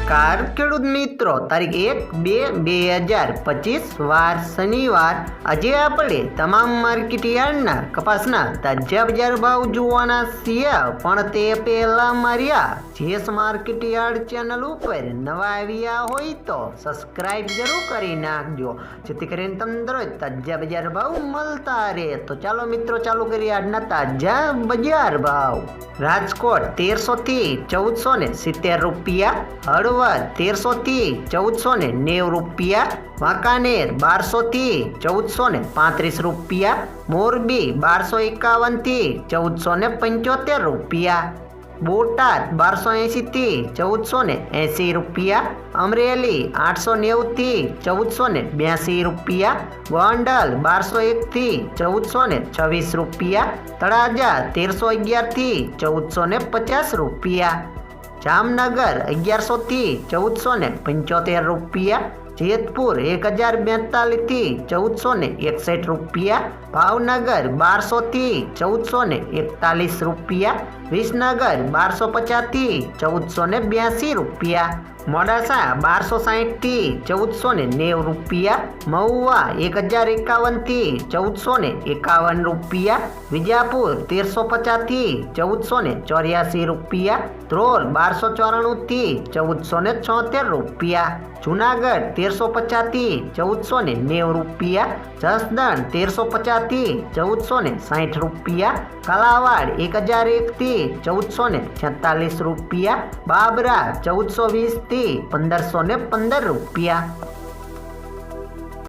નમસ્કાર ખેડૂત મિત્રો, તારીખ 1-2-2025 વાર શનિવાર। આજે આપણે તમામ માર્કેટ યાર્ડના કપાસના તાજા બજાર ભાવ જોવાના છીએ, પણ તે પહેલા મારી આ જેસ માર્કેટ યાર્ડ ચેનલ ઉપર નવા આવ્યા હોય તો સબસ્ક્રાઇબ જરૂર કરી નાખજો, જેથી કરીને તમને દરરોજ તાજા બજાર ભાવ મળતા રહે। તો ચાલો મિત્રો, ચાલુ કરીએ આજના તાજા બજાર ભાવ। રાજકોટ 1300 થી 1470 રૂપિયા, હળવદ 1300 થી 1490 રૂપિયા, વાંકાનેર 1200 થી 1435 રૂપિયા, મોરબી 1251 થી 1475 રૂપિયા, બોટાદ 1280 થી 1480 રૂપિયા, અમરેલી 890 થી 1482 રૂપિયા, ગોંડલ 1201 થી 1426 રૂપિયા, તળાજા 1311 થી 1450 રૂપિયા, જામનગર 1100 થી 1475 રૂપિયા, જેતપુર 1042 થી 1461 રૂપિયા, ભાવનગર 1200 થી 1441 રૂપિયા, વિસનગર 1250 થી 1482 રૂપિયા, મોડાસા 1260 થી 1490 રૂપિયા, મહુવા 1051 થી 1451 રૂપિયા, વિજાપુર 1350 થી 1484 રૂપિયા, ધ્રોલ 1294 થી 1476 રૂપિયા, જુનાગઢ 1350 થી 1490 રૂપિયા, જસદણ 1350 થી 1460 રૂપિયા, કાલાવાડ 1001 થી 1446 રૂપિયા, બાબરા 1420 થી 1515 રૂપિયા।